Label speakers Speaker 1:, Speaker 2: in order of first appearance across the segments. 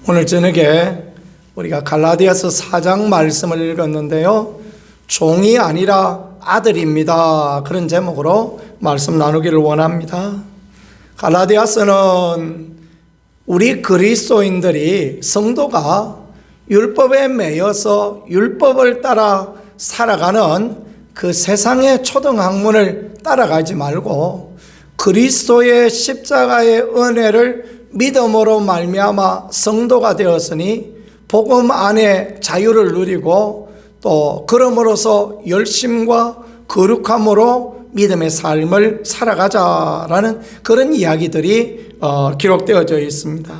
Speaker 1: 오늘 저녁에 우리가 갈라디아서 4장 말씀을 읽었는데요. 종이 아니라 아들입니다. 그런 제목으로 말씀 나누기를 원합니다. 갈라디아서는 우리 그리스도인들이 성도가 율법에 매여서 율법을 따라 살아가는 그 세상의 초등학문을 따라가지 말고 그리스도의 십자가의 은혜를 믿음으로 말미암아 성도가 되었으니 복음 안에 자유를 누리고 또 그럼으로써 열심과 거룩함으로 믿음의 삶을 살아가자라는 그런 이야기들이 기록되어져 있습니다.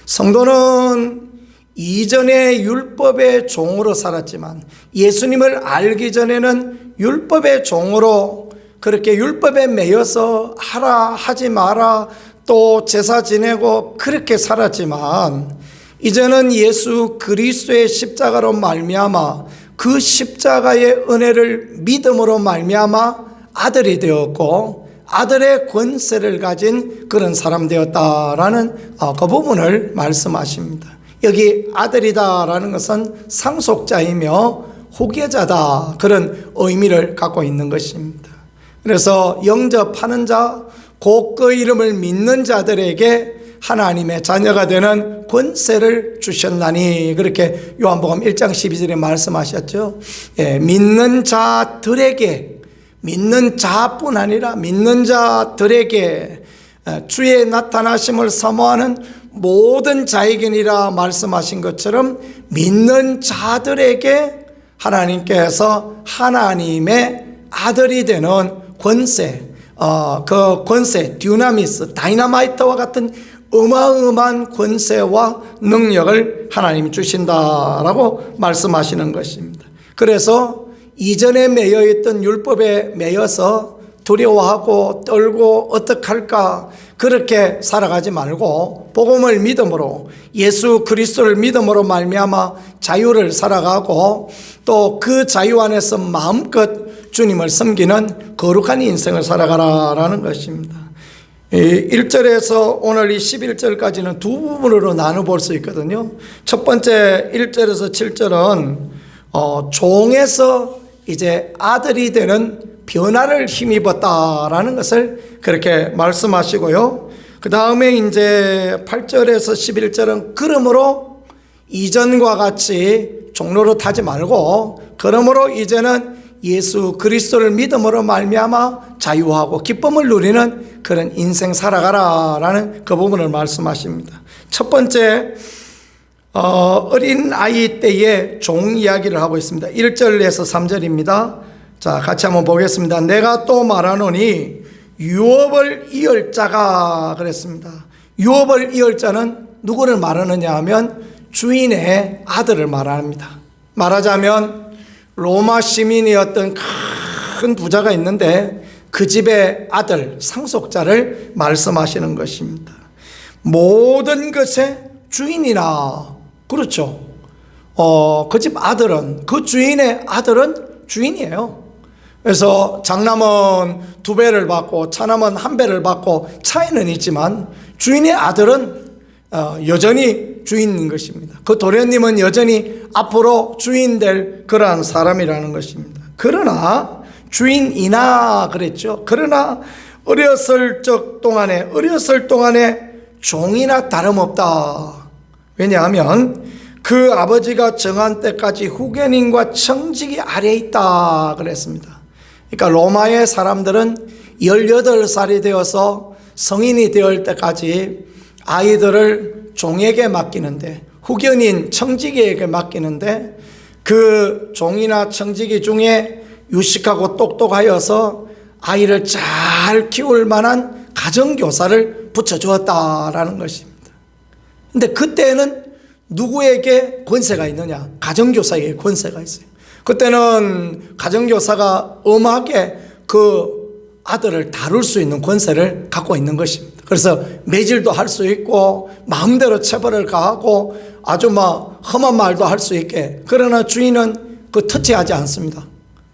Speaker 1: 성도는 이전에 율법의 종으로 살았지만 예수님을 알기 전에는 율법의 종으로 그렇게 율법에 매여서 하라 하지 마라 또 제사 지내고 그렇게 살았지만 이제는 예수 그리스도의 십자가로 말미암아 그 십자가의 은혜를 믿음으로 말미암아 아들이 되었고 아들의 권세를 가진 그런 사람 되었다라는 그 부분을 말씀하십니다. 여기 아들이다라는 것은 상속자이며 후계자다 그런 의미를 갖고 있는 것입니다. 그래서 영접하는 자, 곧 그 이름을 믿는 자들에게 하나님의 자녀가 되는 권세를 주셨나니 그렇게 요한복음 1장 12절에 말씀하셨죠. 믿는 자들에게, 믿는 자뿐 아니라 믿는 자들에게 주의 나타나심을 사모하는 모든 자에게니라 말씀하신 것처럼 믿는 자들에게 하나님께서 하나님의 아들이 되는 권세, 그 권세, 듀나미스, 다이나마이트와 같은 어마어마한 권세와 능력을 하나님이 주신다라고 말씀하시는 것입니다. 그래서 이전에 매여있던 율법에 매여서 두려워하고 떨고 어떡할까 그렇게 살아가지 말고 복음을 믿음으로 예수 그리스도를 믿음으로 말미암아 자유를 살아가고 또 그 자유 안에서 마음껏 주님을 섬기는 거룩한 인생을 살아가라라는 것입니다. 1절에서 오늘 이 11절까지는 두 부분으로 나눠볼 수 있거든요. 첫 번째 1절에서 7절은 종에서 이제 아들이 되는 변화를 힘입었다라는 것을 그렇게 말씀하시고요. 그 다음에 이제 8절에서 11절은 그러므로 이전과 같이 종로로 타지 말고 그러므로 이제는 예수 그리스도를 믿음으로 말미암아 자유하고 기쁨을 누리는 그런 인생 살아가라라는 그 부분을 말씀하십니다. 첫 번째 어린 아이 때의 종 이야기를 하고 있습니다. 1절에서 3절입니다. 자, 같이 한번 보겠습니다. 내가 또 말하노니 유업을 이을 자가 그랬습니다. 유업을 이을 자는 누구를 말하느냐 하면 주인의 아들을 말합니다. 말하자면 로마 시민이었던 큰 부자가 있는데 그 집의 아들 상속자를 말씀하시는 것입니다. 모든 것의 주인이나 그렇죠. 그 집 아들은 그 주인의 아들은 주인이에요. 그래서 장남은 2배를 받고 차남은 1배를 받고 차이는 있지만 주인의 아들은 여전히 주인인 것입니다. 그 도련님은 여전히 앞으로 주인 될 그러한 사람이라는 것입니다. 그러나 주인이나 그랬죠. 그러나 어렸을 동안에 종이나 다름없다. 왜냐하면 그 아버지가 정한 때까지 후견인과 청직이 아래에 있다 그랬습니다. 그러니까 로마의 사람들은 18살이 되어서 성인이 되을 때까지 아이들을 종에게 맡기는데 후견인 청지기에게 맡기는데 그 종이나 청지기 중에 유식하고 똑똑하여서 아이를 잘 키울 만한 가정교사를 붙여주었다라는 것입니다. 근데 그때는 누구에게 권세가 있느냐? 가정교사에게 권세가 있어요. 그때는 가정교사가 엄하게 그 아들을 다룰 수 있는 권세를 갖고 있는 것입니다. 그래서 매질도 할 수 있고 마음대로 체벌을 가하고 아주 험한 말도 할 수 있게. 그러나 주인은 그 터치하지 않습니다.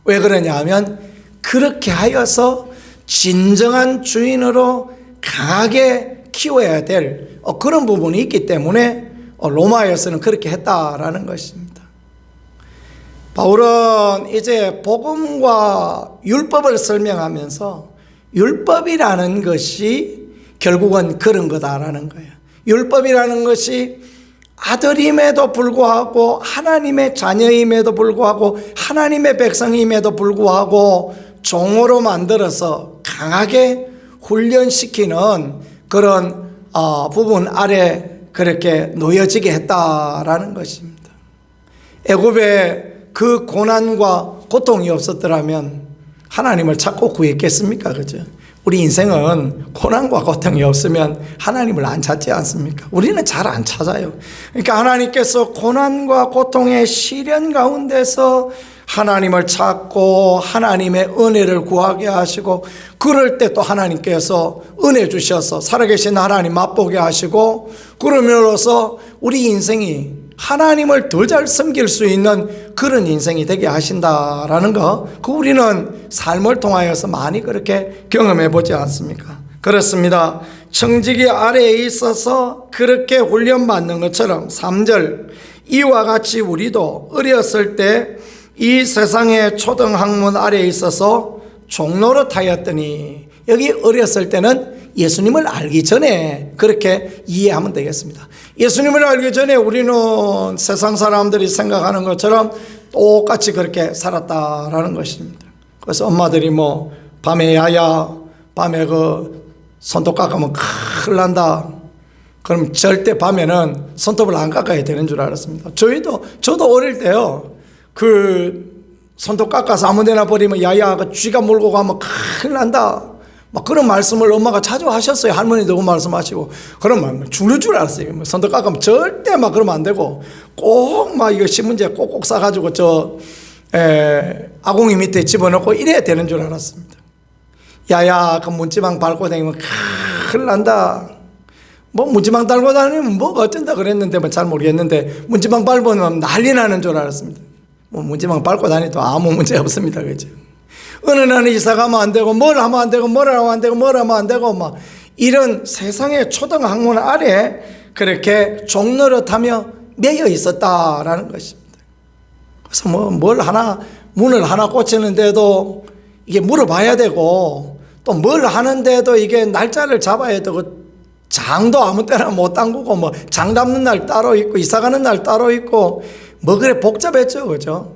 Speaker 1: 왜 그러냐 하면 그렇게 하여서 진정한 주인으로 강하게 키워야 될 그런 부분이 있기 때문에 로마에서는 그렇게 했다라는 것입니다. 바울은 이제 복음과 율법을 설명하면서 율법이라는 것이 결국은 그런 거다라는 거예요. 율법이라는 것이 아들임에도 불구하고 하나님의 자녀임에도 불구하고 하나님의 백성임에도 불구하고 종으로 만들어서 강하게 훈련시키는 그런 부분 아래 그렇게 놓여지게 했다라는 것입니다. 애굽에 그 고난과 고통이 없었더라면 하나님을 찾고 구했겠습니까? 그죠? 우리 인생은 고난과 고통이 없으면 하나님을 안 찾지 않습니까? 우리는 잘 안 찾아요. 그러니까 하나님께서 고난과 고통의 시련 가운데서 하나님을 찾고 하나님의 은혜를 구하게 하시고, 그럴 때 또 하나님께서 은혜 주셔서 살아계신 하나님 맛보게 하시고, 그러므로써 우리 인생이 하나님을 더 잘 섬길 수 있는 그런 인생이 되게 하신다라는 거, 그 우리는 삶을 통하여서 많이 그렇게 경험해 보지 않습니까? 그렇습니다. 청지기 아래에 있어서 그렇게 훈련받는 것처럼 3절, 이와 같이 우리도 어렸을 때 이 세상의 초등학문 아래에 있어서 종노릇하였더니, 여기 어렸을 때는 예수님을 알기 전에 그렇게 이해하면 되겠습니다. 예수님을 알기 전에 우리는 세상 사람들이 생각하는 것처럼 똑같이 그렇게 살았다라는 것입니다. 그래서 엄마들이 뭐 밤에 야야, 밤에 그 손톱 깎으면 큰일 난다, 그럼 절대 밤에는 손톱을 안 깎아야 되는 줄 알았습니다. 저도 어릴 때요, 그 손톱 깎아서 아무 데나 버리면 야야, 그 쥐가 몰고 가면 큰일 난다, 막 그런 말씀을 엄마가 자주 하셨어요. 할머니도 그 말씀하시고. 그러면 죽는 줄 알았어요. 손톱 깎으면 절대 막 그러면 안 되고, 꼭 막 이거 신문지에 꼭꼭 싸가지고 아궁이 밑에 집어넣고 이래야 되는 줄 알았습니다. 야야, 그 문지방 밟고 다니면 큰일 난다. 뭐 문지방 달고 다니면 뭐가 어쩐다 그랬는데 뭐 잘 모르겠는데, 문지방 밟으면 난리 나는 줄 알았습니다. 뭐 문지방 밟고 다니도 아무 문제 없습니다. 그죠? 어느 날은 이사 가면 안 되고, 뭘 하면 안 되고, 뭘 하면 안 되고, 뭘 하면 안 되고, 막 이런 세상의 초등학문 아래 그렇게 종노릇하며 매여 있었다라는 것입니다. 그래서 문을 하나 꽂히는데도 이게 물어봐야 되고, 또 뭘 하는데도 이게 날짜를 잡아야 되고, 장도 아무 때나 못 담그고, 뭐 장 담는 날 따로 있고, 이사 가는 날 따로 있고, 뭐 그래 복잡했죠. 그죠?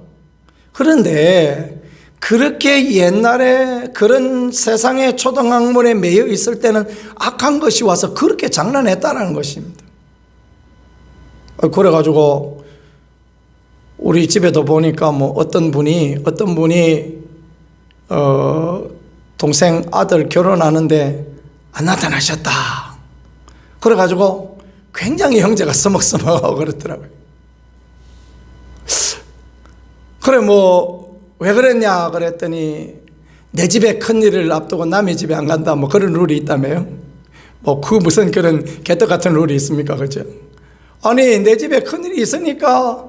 Speaker 1: 그런데 그렇게 옛날에 그런 세상의 초등학문에 매여 있을 때는 악한 것이 와서 그렇게 장난했다라는 것입니다. 그래가지고 우리 집에도 보니까 뭐 어떤 분이 동생 아들 결혼하는데 안 나타나셨다. 그래가지고 굉장히 형제가 서먹서먹하고 그렇더라고요. 그래 뭐 왜 그랬냐 그랬더니, 내 집에 큰일을 앞두고 남의 집에 안 간다, 뭐 그런 룰이 있다며요. 뭐 그 무슨 그런 개떡 같은 룰이 있습니까? 그죠? 아니, 내 집에 큰일이 있으니까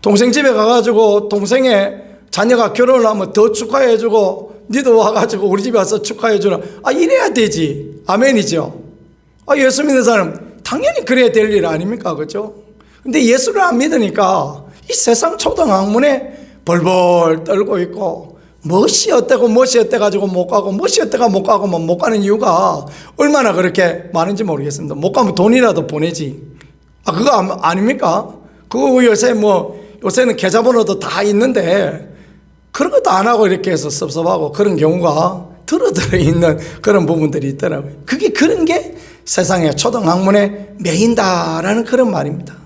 Speaker 1: 동생 집에 가가지고 동생의 자녀가 결혼을 하면 더 축하해주고, 니도 와가지고 우리 집에 와서 축하해주라, 이래야 되지. 아멘이죠. 예수 믿는 사람 당연히 그래야 될 일 아닙니까? 그죠? 근데 예수를 안 믿으니까 이 세상 초등학문에 벌벌 떨고 있고, 무엇이 어때고 무엇이 어때 가지고 못 가고, 무엇이 어때가 못 가고, 못 가는 이유가 얼마나 그렇게 많은지 모르겠습니다. 못 가면 돈이라도 보내지. 그거 아닙니까? 그거 요새는 계좌번호도 다 있는데 그런 것도 안 하고 이렇게 해서 섭섭하고, 그런 경우가 들어들어 있는 그런 부분들이 있더라고요. 그런 게 세상의 초등학문에 매인다라는 그런 말입니다.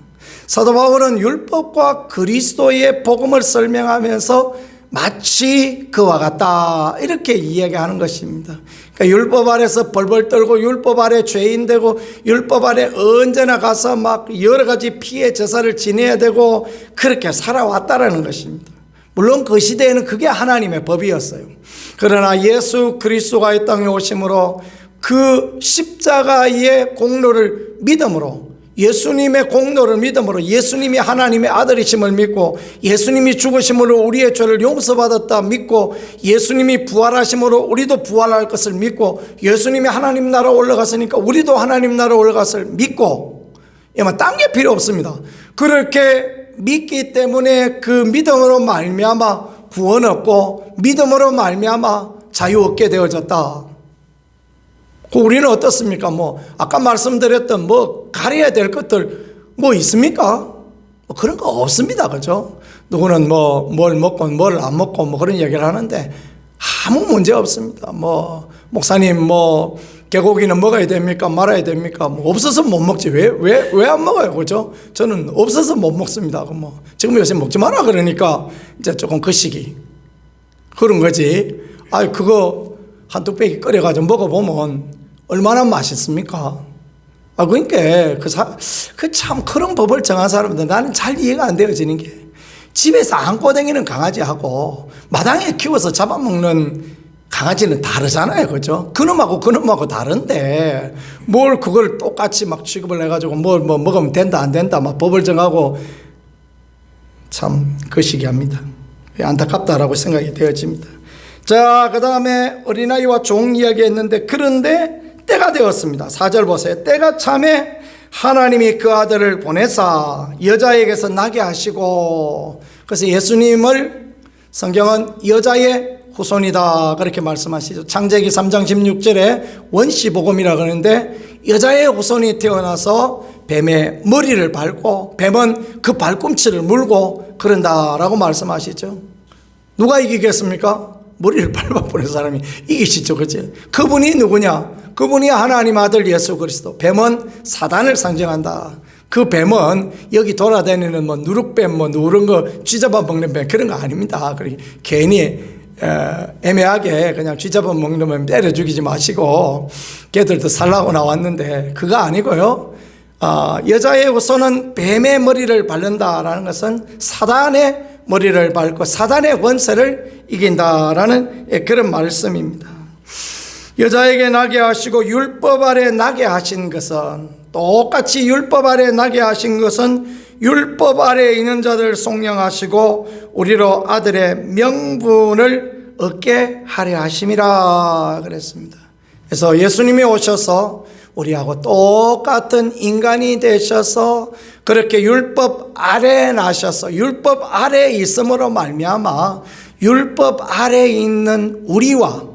Speaker 1: 사도 바울은 율법과 그리스도의 복음을 설명하면서 마치 그와 같다, 이렇게 이야기하는 것입니다. 그러니까 율법 아래서 벌벌 떨고, 율법 아래 죄인 되고, 율법 아래 언제나 가서 막 여러 가지 피해 제사를 지내야 되고, 그렇게 살아왔다라는 것입니다. 물론 그 시대에는 그게 하나님의 법이었어요. 그러나 예수 그리스도가 이 땅에 오심으로 그 십자가의 공로를 믿음으로, 예수님의 공로를 믿음으로, 예수님이 하나님의 아들이심을 믿고, 예수님이 죽으심으로 우리의 죄를 용서받았다 믿고, 예수님이 부활하심으로 우리도 부활할 것을 믿고, 예수님이 하나님 나라 올라갔으니까 우리도 하나님 나라 올라갔을 믿고, 딴 게 필요 없습니다. 그렇게 믿기 때문에 그 믿음으로 말미암아 구원 얻고 믿음으로 말미암아 자유 얻게 되어졌다. 우리는 어떻습니까? 아까 말씀드렸던 가려야 될 것들 있습니까? 그런 거 없습니다. 그죠? 누구는 뭘 먹고 뭘 안 먹고 그런 얘기를 하는데 아무 문제 없습니다. 목사님 개고기는 먹어야 됩니까? 말아야 됩니까? 없어서 못 먹지. 왜 안 먹어요? 그죠? 저는 없어서 못 먹습니다. 지금 요새 먹지 마라 그러니까 이제 조금 그 시기. 그런 거지. 그거 한두 빼기 끓여가지고 먹어보면 얼마나 맛있습니까? 그러니까 참 그런 법을 정한 사람들 나는 잘 이해가 안 되어지는 게 집에서 안고 다니는 강아지하고 마당에 키워서 잡아먹는 강아지는 다르잖아요. 그죠? 그놈하고 다른데 뭘 그걸 똑같이 취급을 해가지고 뭘 먹으면 된다 안 된다 법을 정하고 참 거시기합니다. 안타깝다라고 생각이 되어집니다. 자, 그 다음에 어린아이와 종 이야기했는데 그런데 때가 되었습니다. 4절 보세요. 때가 참에 하나님이 그 아들을 보내사 여자에게서 나게 하시고, 그래서 예수님을 성경은 여자의 후손이다 그렇게 말씀하시죠. 창세기 3장 16절에 원시복음이라 그러는데 여자의 후손이 태어나서 뱀의 머리를 밟고 뱀은 그 발꿈치를 물고 그런다라고 말씀하시죠. 누가 이기겠습니까? 머리를 밟아버린 사람이 이기시죠. 그죠? 그분이 누구냐? 그분이 하나님 아들 예수 그리스도. 뱀은 사단을 상징한다. 그 뱀은 여기 돌아다니는 누룩뱀 누른 거 쥐잡아 먹는 뱀 그런 거 아닙니다. 괜히 애매하게 그냥 쥐잡아 먹는 뱀 때려 죽이지 마시고 걔들도 살라고 나왔는데 그거 아니고요. 여자의 후손은 뱀의 머리를 밟는다라는 것은 사단의 머리를 밟고 사단의 권세를 이긴다라는 그런 말씀입니다. 여자에게 나게 하시고 율법 아래 나게 하신 것은 똑같이 율법 아래 나게 하신 것은 율법 아래 있는 자들 속량하시고 우리로 아들의 명분을 얻게 하려 하심이라 그랬습니다. 그래서 예수님이 오셔서 우리하고 똑같은 인간이 되셔서 그렇게 율법 아래 나셔서 율법 아래 있음으로 말미암아 율법 아래 있는 우리와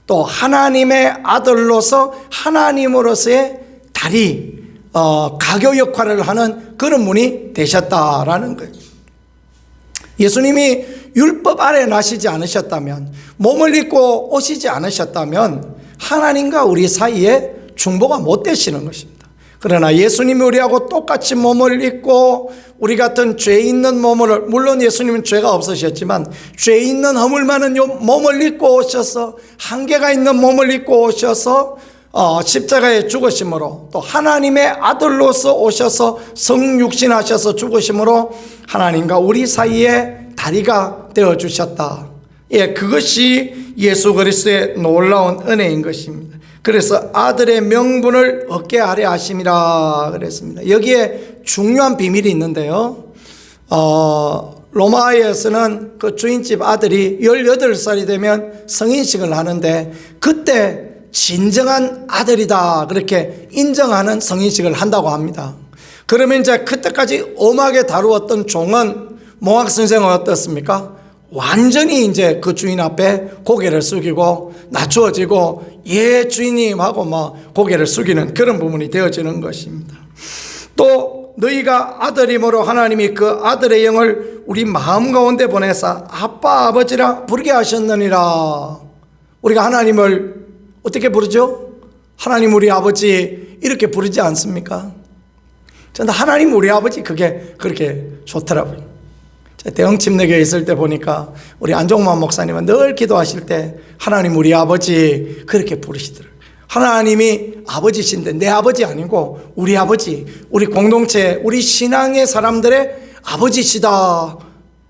Speaker 1: 또 하나님의 아들로서 하나님으로서의 다리 가교 역할을 하는 그런 분이 되셨다라는 거예요. 예수님이 율법 아래 나시지 않으셨다면 몸을 입고 오시지 않으셨다면 하나님과 우리 사이에 중보가 못 되시는 것입니다. 그러나 예수님이 우리하고 똑같이 몸을 입고 우리 같은 죄 있는 몸을, 물론 예수님은 죄가 없으셨지만 죄 있는 허물 많은 몸을 입고 오셔서 한계가 있는 몸을 입고 오셔서 십자가에 죽으심으로 또 하나님의 아들로서 오셔서 성육신하셔서 죽으심으로 하나님과 우리 사이에 다리가 되어주셨다. 그것이 예수 그리스도의 놀라운 은혜인 것입니다. 그래서 아들의 명분을 얻게 하려 하심이라 그랬습니다. 여기에 중요한 비밀이 있는데요. 로마에서는 그 주인집 아들이 18살이 되면 성인식을 하는데 그때 진정한 아들이다 그렇게 인정하는 성인식을 한다고 합니다. 그러면 이제 그때까지 엄하게 다루었던 종은 몽학 선생은 어떻습니까? 완전히 이제 그 주인 앞에 고개를 숙이고 낮추어지고 예 주인님 하고 고개를 숙이는 그런 부분이 되어지는 것입니다. 또 너희가 아들이므로 하나님이 그 아들의 영을 우리 마음 가운데 보내사 아빠 아버지라 부르게 하셨느니라. 우리가 하나님을 어떻게 부르죠? 하나님 우리 아버지 이렇게 부르지 않습니까? 저는 하나님 우리 아버지 그게 그렇게 좋더라고요. 대형 침례교회 있을 때 보니까 우리 안종만 목사님은 늘 기도하실 때 하나님 우리 아버지 그렇게 부르시더라고요. 하나님이 아버지신데 내 아버지 아니고 우리 아버지, 우리 공동체, 우리 신앙의 사람들의 아버지시다.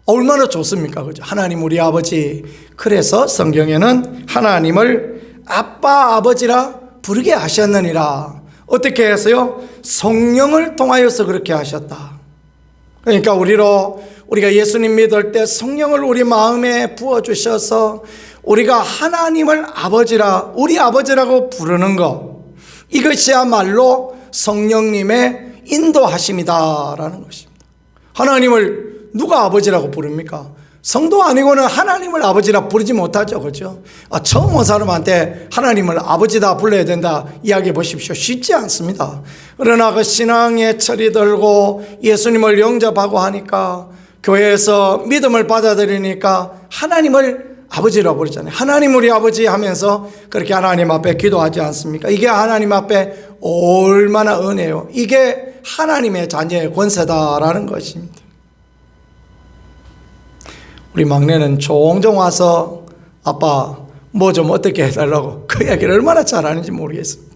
Speaker 1: 얼마나 좋습니까? 그죠? 하나님 우리 아버지. 그래서 성경에는 하나님을 아빠 아버지라 부르게 하셨느니라. 어떻게 해서요? 성령을 통하여서 그렇게 하셨다. 그러니까 우리가 예수님 믿을 때 성령을 우리 마음에 부어주셔서 우리가 하나님을 아버지라, 우리 아버지라고 부르는 것, 이것이야말로 성령님의 인도하심이다라는 것입니다. 하나님을 누가 아버지라고 부릅니까? 성도 아니고는 하나님을 아버지라 부르지 못하죠. 그렇죠? 처음 온 사람한테 하나님을 아버지다 불러야 된다 이야기해 보십시오. 쉽지 않습니다. 그러나 그 신앙의 철이 들고 예수님을 영접하고 하니까, 교회에서 믿음을 받아들이니까 하나님을 아버지라고 부르잖아요. 하나님 우리 아버지 하면서 그렇게 하나님 앞에 기도하지 않습니까? 이게 하나님 앞에 얼마나 은혜요. 이게 하나님의 자녀의 권세다라는 것입니다. 우리 막내는 종종 와서 아빠 뭐 좀 어떻게 해달라고 그 이야기를 얼마나 잘하는지 모르겠습니다.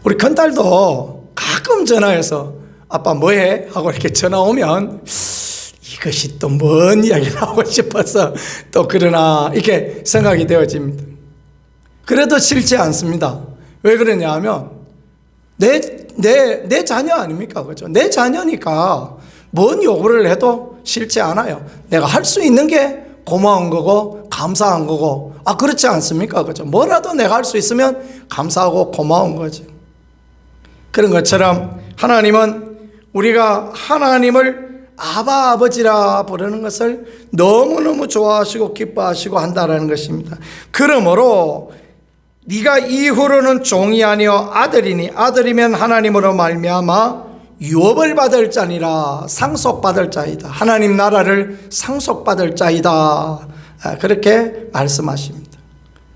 Speaker 1: 우리 큰딸도 가끔 전화해서 아빠 뭐해? 하고 이렇게 전화 오면 이것이 또 뭔 이야기를 하고 싶어서 또 그러나 이렇게 생각이 되어집니다. 그래도 싫지 않습니다. 왜 그러냐 하면 내 자녀 아닙니까? 그죠? 내 자녀니까 뭔 요구를 해도 싫지 않아요. 내가 할 수 있는 게 고마운 거고 감사한 거고, 그렇지 않습니까? 그죠? 뭐라도 내가 할 수 있으면 감사하고 고마운 거죠. 그런 것처럼 하나님은 우리가 하나님을 아바 아버지라 부르는 것을 너무너무 좋아하시고 기뻐하시고 한다는 것입니다. 그러므로 네가 이후로는 종이 아니요 아들이니 아들이면 하나님으로 말미암아 유업을 받을 자니라. 상속받을 자이다. 하나님 나라를 상속받을 자이다. 그렇게 말씀하십니다.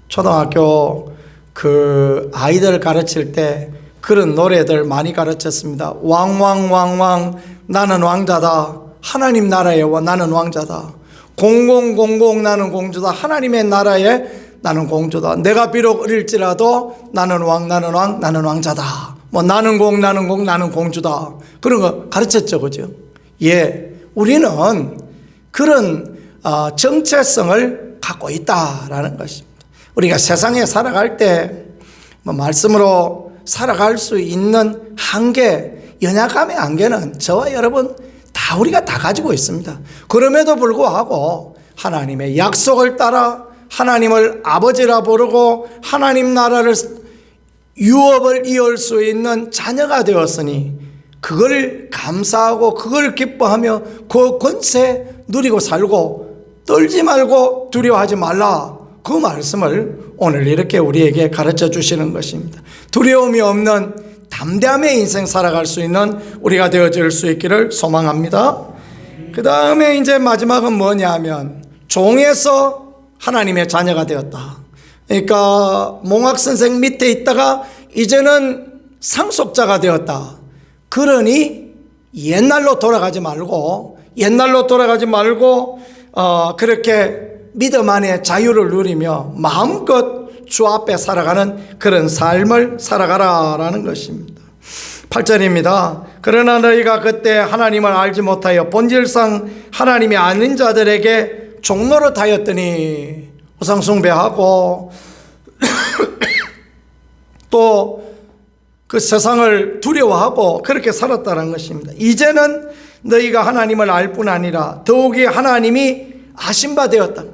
Speaker 1: 초등학교 그 아이들 가르칠 때 그런 노래들 많이 가르쳤습니다. 왕왕왕왕 나는 왕자다. 하나님 나라에 나는 왕자다. 공공공공 나는 공주다. 하나님의 나라에 나는 공주다. 내가 비록 어릴지라도 나는 왕 나는 왕 나는 왕자다. 나는 공 나는 공 나는 공주다. 그런 거 가르쳤죠. 그죠? 예, 우리는 그런 정체성을 갖고 있다라는 것입니다. 우리가 세상에 살아갈 때 말씀으로 살아갈 수 있는 한계, 연약함의 한계는 저와 여러분 다 우리가 다 가지고 있습니다. 그럼에도 불구하고 하나님의 약속을 따라 하나님을 아버지라 부르고 하나님 나라를 유업을 이을 수 있는 자녀가 되었으니 그걸 감사하고 그걸 기뻐하며 그 권세 누리고 살고 떨지 말고 두려워하지 말라. 그 말씀을 오늘 이렇게 우리에게 가르쳐 주시는 것입니다. 두려움이 없는 담대함의 인생 살아갈 수 있는 우리가 되어질 수 있기를 소망합니다. 그 다음에 이제 마지막은 뭐냐 하면 종에서 하나님의 자녀가 되었다. 그러니까 몽학 선생 밑에 있다가 이제는 상속자가 되었다. 그러니 옛날로 돌아가지 말고 그렇게 믿음 안에 자유를 누리며 마음껏 주 앞에 살아가는 그런 삶을 살아가라라는 것입니다. 8절입니다. 그러나 너희가 그때 하나님을 알지 못하여 본질상 하나님이 아닌 자들에게 종노릇하였더니 우상 숭배하고 또 그 세상을 두려워하고 그렇게 살았다는 것입니다. 이제는 너희가 하나님을 알 뿐 아니라 더욱이 하나님이 아신 바 되었다.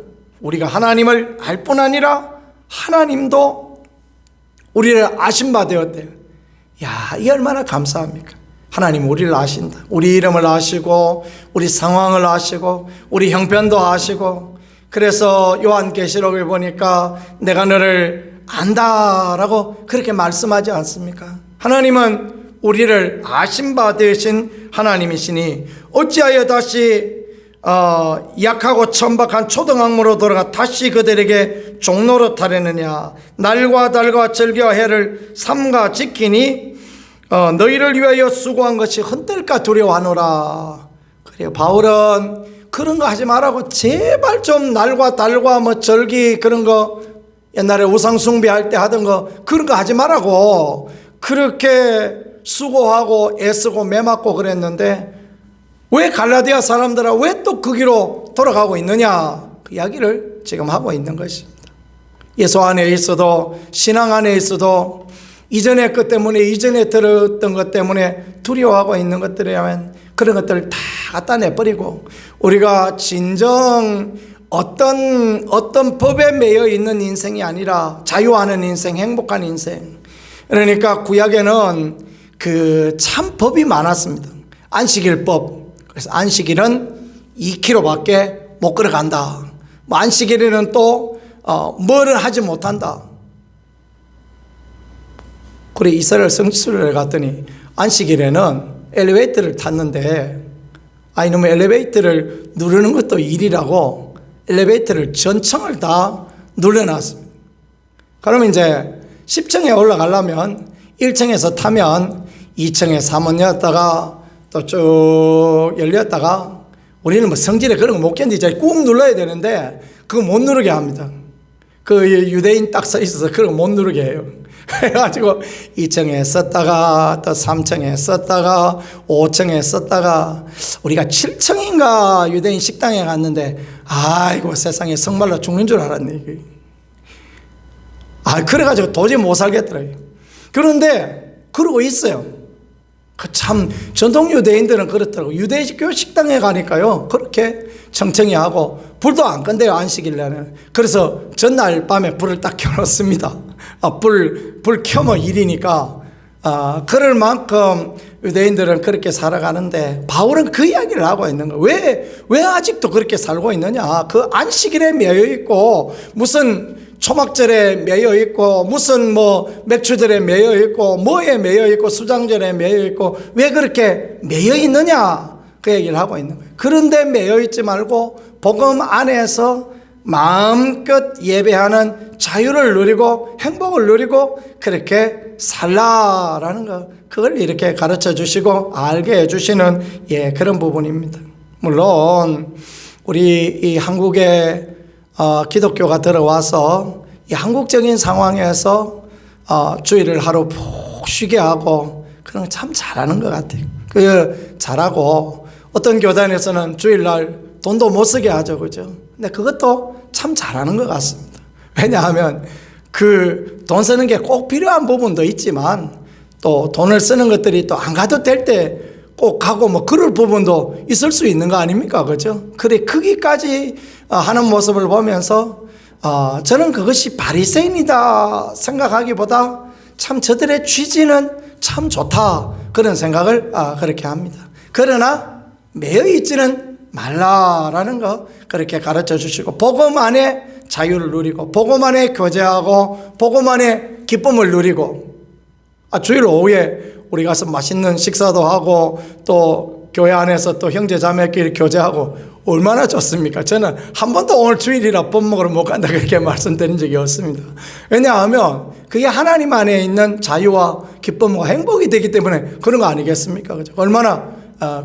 Speaker 1: 우리가 하나님을 알 뿐 아니라 하나님도 우리를 아신 바 되었대요. 야, 이 얼마나 감사합니까? 하나님 우리를 아신다. 우리 이름을 아시고 우리 상황을 아시고 우리 형편도 아시고, 그래서 요한계시록을 보니까 내가 너를 안다라고 그렇게 말씀하지 않습니까? 하나님은 우리를 아신 바 되신 하나님이시니 어찌하여 다시 약하고 천박한 초등학문으로 돌아가 다시 그들에게 종노릇하려느냐. 날과 달과 절기와 해를 삼가 지키니 너희를 위하여 수고한 것이 헛될까 두려워하노라. 그래요. 바울은 그런 거 하지 말라고 제발 좀 날과 달과 절기 그런 거 옛날에 우상 숭배할 때 하던 거 그런 거 하지 말라고 그렇게 수고하고 애쓰고 매맞고 그랬는데 왜 갈라디아 사람들아 왜 또 그 길로 돌아가고 있느냐, 그 이야기를 지금 하고 있는 것입니다. 예수 안에 있어도 신앙 안에 있어도 이전의 것 때문에 이전에 들었던 것 때문에 두려워하고 있는 것들이라면 그런 것들을 다 갖다 내버리고 우리가 진정 어떤 법에 매여 있는 인생이 아니라 자유하는 인생, 행복한 인생. 그러니까 구약에는 참 법이 많았습니다. 안식일법. 그래서 안식일은 2km밖에 못 걸어간다. 뭐 안식일에는 또 뭐를 하지 못한다. 그래 이스라엘 성지순례를 갔더니 안식일에는 엘리베이터를 탔는데 이놈의 엘리베이터를 누르는 것도 일이라고 엘리베이터를 전층을 다 눌러놨습니다. 그러면 이제 10층에 올라가려면 1층에서 타면 2층에 사문이었다가 또 쭉 열렸다가 우리는 뭐 성질에 그런 거 못 견디죠. 꾹 눌러야 되는데 그거 못 누르게 합니다. 그 유대인 딱 서 있어서 그런 거 못 누르게 해요. 그래가지고 2층에 썼다가 또 3층에 썼다가 5층에 썼다가 우리가 7층인가 유대인 식당에 갔는데 아이고 세상에 정말로 죽는 줄 알았네. 그래가지고 도저히 못 살겠더라고요. 그런데 그러고 있어요. 참 전통 유대인들은 그렇더라고요. 유대교 식당에 가니까요 그렇게 청청히 하고 불도 안 끈대요. 안식일날은. 그래서 전날 밤에 불을 딱 켜놓습니다. 불 켜면 일이니까 그럴 만큼 유대인들은 그렇게 살아가는데 바울은 그 이야기를 하고 있는 거예요. 왜 아직도 그렇게 살고 있느냐. 그 안식일에 매여 있고 무슨 초막절에 매여 있고 무슨 뭐 맥주절에 매여 있고 뭐에 매여 있고 수장절에 매여 있고 왜 그렇게 매여 있느냐 그 얘기를 하고 있는 거예요. 그런데 매여 있지 말고 복음 안에서 마음껏 예배하는 자유를 누리고 행복을 누리고 그렇게 살라라는 거 그걸 이렇게 가르쳐 주시고 알게 해주시는 그런 부분입니다. 물론 우리 이 한국에 기독교가 들어와서 이 한국적인 상황에서 주일을 하루 푹 쉬게 하고 그런 거 참 잘하는 것 같아요. 잘하고 어떤 교단에서는 주일날 돈도 못 쓰게 하죠, 그죠? 근데 그것도 참 잘하는 것 같습니다. 왜냐하면 그 돈 쓰는 게 꼭 필요한 부분도 있지만 또 돈을 쓰는 것들이 또 안 가도 될 때 꼭 가고 뭐 그럴 부분도 있을 수 있는 거 아닙니까? 그죠? 그래, 크기까지 하는 모습을 보면서 저는 그것이 바리새인이다 생각하기보다 참 저들의 취지는 참 좋다 그런 생각을 그렇게 합니다. 그러나 매여 있지는 말라라는 거 그렇게 가르쳐 주시고 복음 안에 자유를 누리고 복음 안에 교제하고 복음 안에 기쁨을 누리고 주일 오후에 우리 가서 맛있는 식사도 하고 또 교회 안에서 또 형제 자매끼리 교제하고 얼마나 좋습니까? 저는 한 번도 오늘 주일이라 밥 먹으러 못 간다 그렇게 말씀드린 적이 없습니다. 왜냐하면 그게 하나님 안에 있는 자유와 기쁨과 행복이 되기 때문에 그런 거 아니겠습니까? 그죠? 얼마나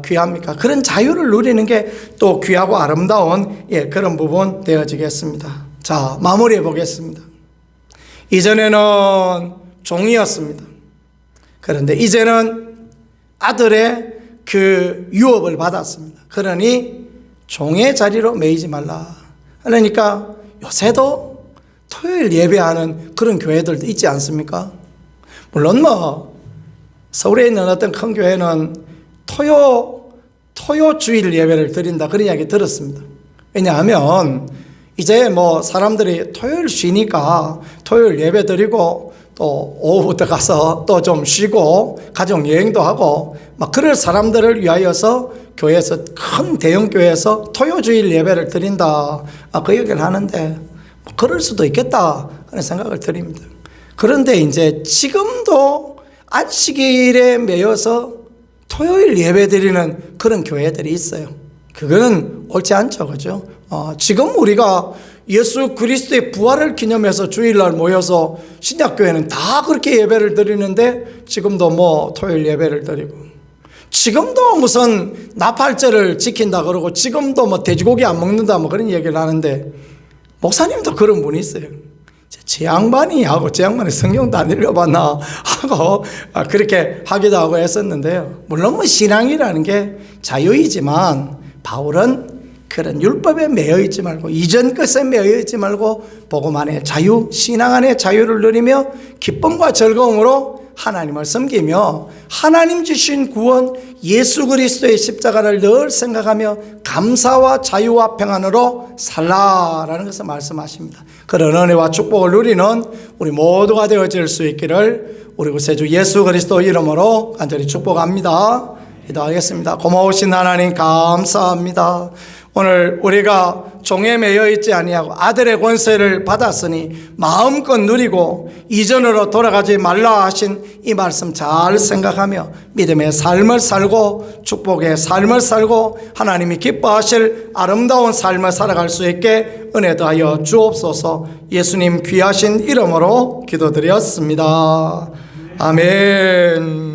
Speaker 1: 귀합니까? 그런 자유를 누리는 게 또 귀하고 아름다운 그런 부분 되어지겠습니다. 자, 마무리해 보겠습니다. 이전에는 종이었습니다. 그런데 이제는 아들의 그 유업을 받았습니다. 그러니 종의 자리로 매이지 말라. 그러니까 요새도 토요일 예배하는 그런 교회들도 있지 않습니까? 물론 뭐 서울에 있는 어떤 큰 교회는 토요 주일 예배를 드린다 그런 이야기 들었습니다. 왜냐하면 이제 뭐 사람들이 토요일 쉬니까 토요일 예배 드리고 또 오후부터 가서 또 좀 쉬고 가족 여행도 하고 막 그럴 사람들을 위하여서 교회에서 큰 대형 교회에서 토요주일 예배를 드린다 그 얘기를 하는데 뭐 그럴 수도 있겠다 하는 생각을 드립니다. 그런데 이제 지금도 안식일에 매여서 토요일 예배 드리는 그런 교회들이 있어요. 그거는 옳지 않죠, 그죠? 지금 우리가 예수 그리스도의 부활을 기념해서 주일날 모여서 신약교회는 다 그렇게 예배를 드리는데 지금도 뭐 토요일 예배를 드리고 지금도 무슨 나팔절을 지킨다 그러고 지금도 뭐 돼지고기 안 먹는다 뭐 그런 얘기를 하는데 목사님도 그런 분이 있어요. 제 양반이 성경도 안 읽어봤나 하고 그렇게 하기도 하고 했었는데요. 물론 뭐 신앙이라는 게 자유이지만 바울은 그런 율법에 매여 있지 말고 이전 것에 매여 있지 말고 복음 안에 자유, 신앙 안에 자유를 누리며 기쁨과 즐거움으로 하나님을 섬기며 하나님 주신 구원 예수 그리스도의 십자가를 늘 생각하며 감사와 자유와 평안으로 살라라는 것을 말씀하십니다. 그런 은혜와 축복을 누리는 우리 모두가 되어질 수 있기를 우리 구세주 예수 그리스도 이름으로 간절히 축복합니다. 기도하겠습니다. 고마우신 하나님 감사합니다. 오늘 우리가 종에 매여 있지 아니하고 아들의 권세를 받았으니 마음껏 누리고 이전으로 돌아가지 말라 하신 이 말씀 잘 생각하며 믿음의 삶을 살고 축복의 삶을 살고 하나님이 기뻐하실 아름다운 삶을 살아갈 수 있게 은혜 더하여 주옵소서. 예수님 귀하신 이름으로 기도드렸습니다. 아멘.